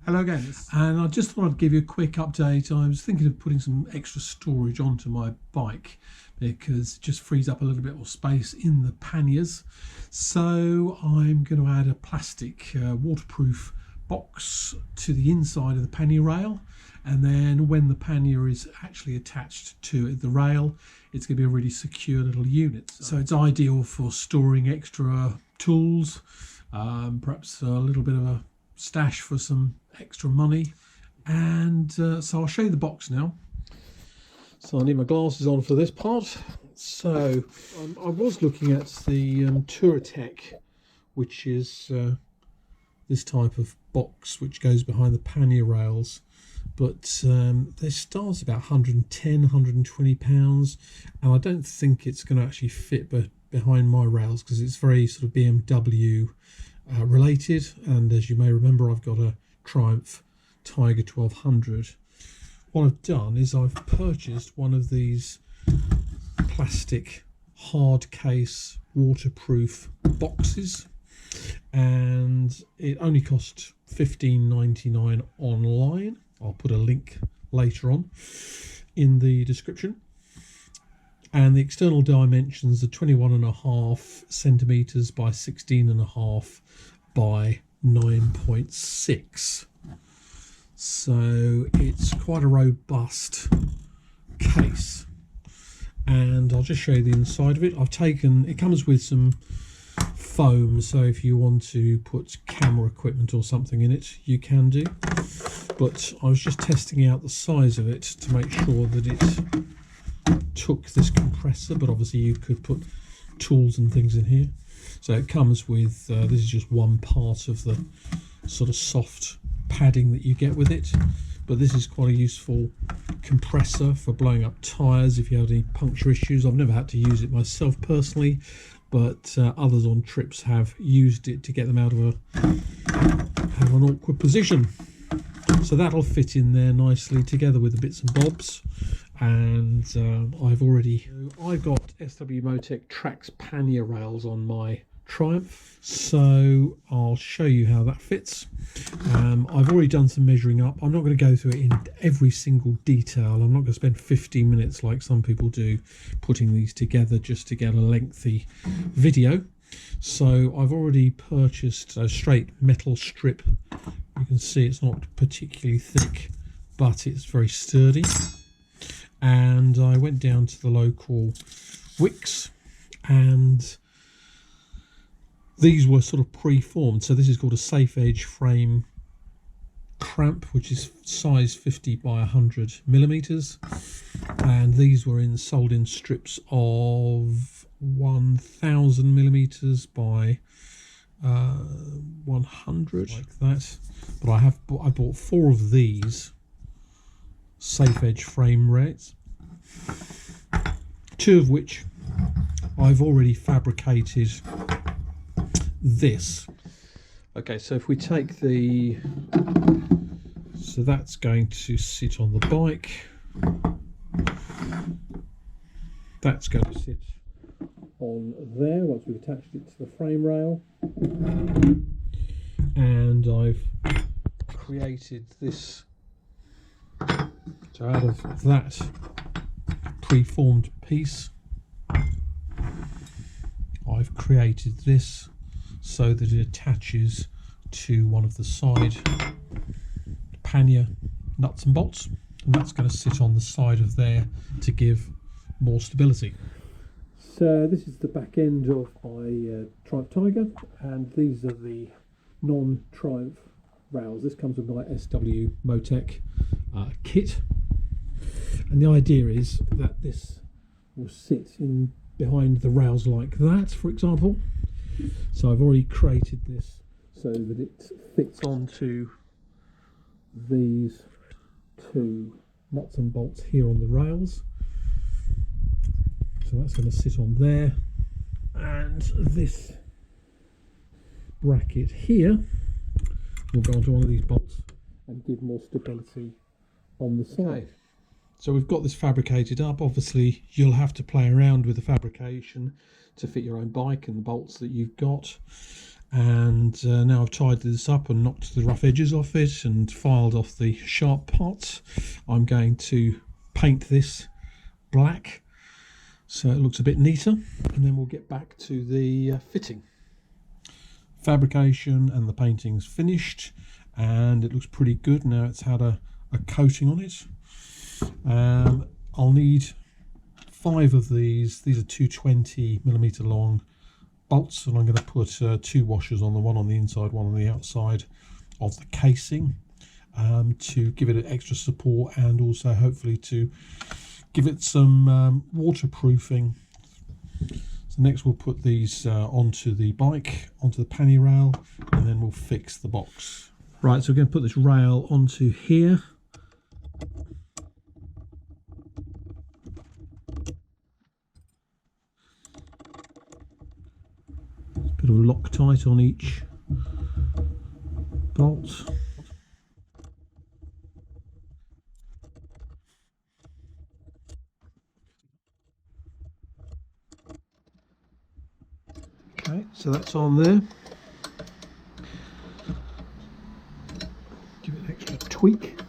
Hello again, and I just thought I'd give you a quick update. I was thinking of putting some extra storage onto my bike because it just frees up a little bit more space in the panniers. So I'm going to add a plastic waterproof box to the inside of the pannier rail, and then when the pannier is actually attached to the rail, it's going to be a really secure little unit. So it's ideal for storing extra tools, perhaps a little bit of a stash for some extra money. And so I'll show you the box now. So I need my glasses on for this part. So I was looking at the Touratech, which is this type of box which goes behind the pannier rails, but they start about 110, 120 pounds, and I don't think it's going to actually fit behind my rails because it's very sort of BMW related. And as you may remember, I've got a Triumph Tiger 1200. What I've done is I've purchased one of these plastic hard case waterproof boxes, and it only cost $15.99 online. I'll put a link later on in the description. And the external dimensions are 21.5 centimeters by 16.5 by 9.6. So it's quite a robust case. And I'll just show you the inside of it. It comes with some foam, so if you want to put camera equipment or something in it, you can do. But I was just testing out the size of it to make sure that it took this compressor, but obviously you could put tools and things in here. So it comes with this is just one part of the sort of soft padding that you get with it, but this is quite a useful compressor for blowing up tires if you have any puncture issues. I've never had to use it myself personally, but others on trips have used it to get them out of an awkward position. So that'll fit in there nicely together with the bits and bobs. And I've got SW Motec Trax pannier rails on my Triumph, so I'll show you how that fits. I've already done some measuring up. I'm not going to go through it in every single detail. I'm not going to spend 15 minutes like some people do putting these together just to get a lengthy video. So I've already purchased a straight metal strip. You can see it's not particularly thick, but it's very sturdy. And I went down to the local Wicks, and these were sort of pre-formed. So this is called a safe edge frame cramp, which is size 50 by 100 millimeters, and these were sold in strips of 1000 millimeters by 100, like that. But I bought 4 of these safe edge frame rails, 2 of which I've already fabricated this. Okay, so if we take so that's going to sit on the bike, that's going to sit on there once we've attached it to the frame rail, and I've created this. So out of that preformed piece, I've created this so that it attaches to one of the side pannier nuts and bolts, and that's going to sit on the side of there to give more stability. So this is the back end of my Triumph Tiger, and these are the non-Triumph rails. This comes with my SW Motec kit, and the idea is that this will sit in behind the rails like that, for example. So I've already created this so that it fits onto these 2 nuts and bolts here on the rails. So that's going to sit on there, and this bracket here will go onto one of these bolts and give more stability on the side. Okay. So we've got this fabricated up. Obviously you'll have to play around with the fabrication to fit your own bike and the bolts that you've got, And now I've tied this up and knocked the rough edges off it and filed off the sharp parts, I'm going to paint this black so it looks a bit neater, and then we'll get back to the fitting. Fabrication and the painting's finished, and it looks pretty good now. It's had a coating on it. I'll need 5 of these. These are 220mm long bolts, and I'm going to put 2 washers on, the one on the inside, one on the outside of the casing, to give it an extra support and also hopefully to give it some waterproofing. So next we'll put these onto the bike, onto the pannier rail, and then we'll fix the box. Right, so we're going to put this rail onto here. Bit of Loctite on each bolt. Okay, so that's on there. Give it an extra tweak.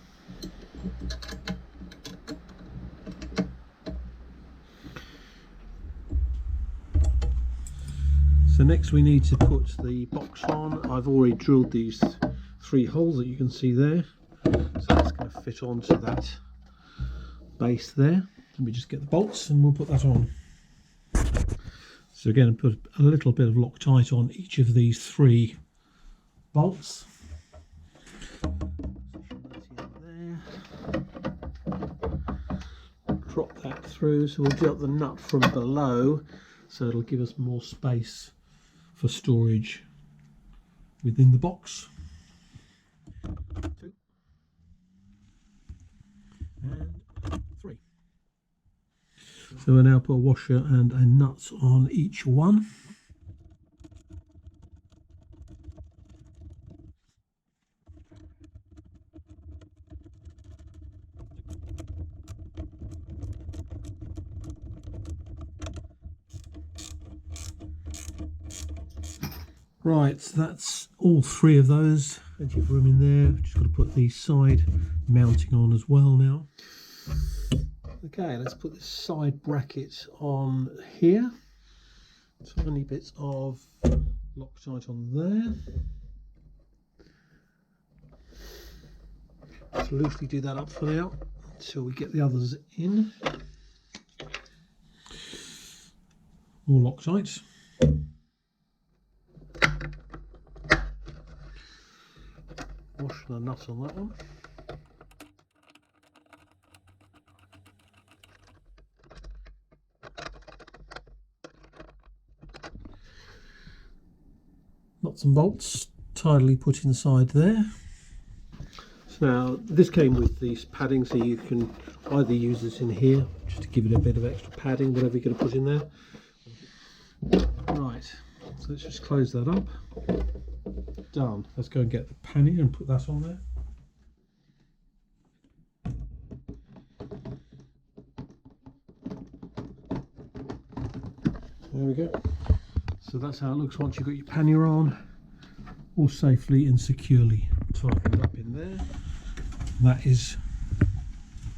So next we need to put the box on. I've already drilled these 3 holes that you can see there, so that's going to fit onto that base there. Let me just get the bolts and we'll put that on. So again, put a little bit of Loctite on each of these 3 bolts. Drop that through, so we'll drop the nut from below, so it'll give us more space for storage within the box. 2 and 3. So we'll now put a washer and a nut on each one. Right, so that's all 3 of those. Plenty of room in there. Just got to put the side mounting on as well now. Okay, let's put this side bracket on here. Tiny bits of Loctite on there. Just loosely do that up for now until we get the others in. More Loctite. Wash the nut on that one. Nuts and bolts tidily put inside there. So now this came with these padding, so you can either use this in here just to give it a bit of extra padding, whatever you're going to put in there. Right, so let's just close that up. Done. Let's go and get the pannier and put that on there. There we go. So that's how it looks once you've got your pannier on, all safely and securely tightened up in there. That is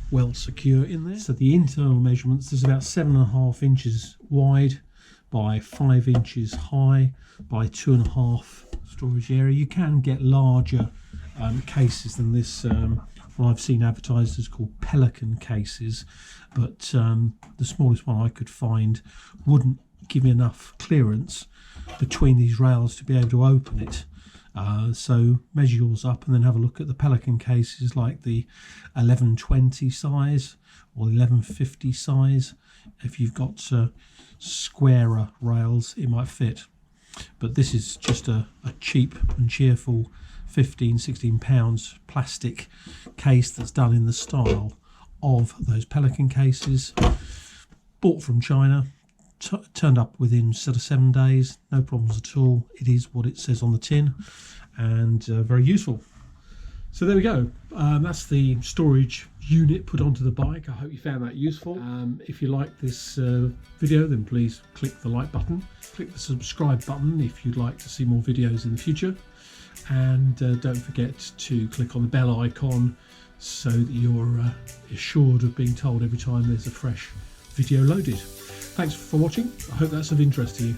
well secure in there. So the internal measurements, there's about 7.5 inches wide by 5 inches high by 2.5 storage area. You can get larger cases than this. What I've seen advertised as called Pelican cases, but the smallest one I could find wouldn't give me enough clearance between these rails to be able to open it. So measure yours up and then have a look at the Pelican cases, like the 1120 size or 1150 size. If you've got squarer rails, it might fit. But this is just a cheap and cheerful 15-16 pounds plastic case that's done in the style of those Pelican cases. Bought from China, turned up within sort of 7 days, no problems at all. It is what it says on the tin, and very useful. So there we go. That's the storage unit put onto the bike. I hope you found that useful. If you like this video, then please click the like button. Click the subscribe button if you'd like to see more videos in the future. And don't forget to click on the bell icon so that you're assured of being told every time there's a fresh video loaded. Thanks for watching. I hope that's of interest to you.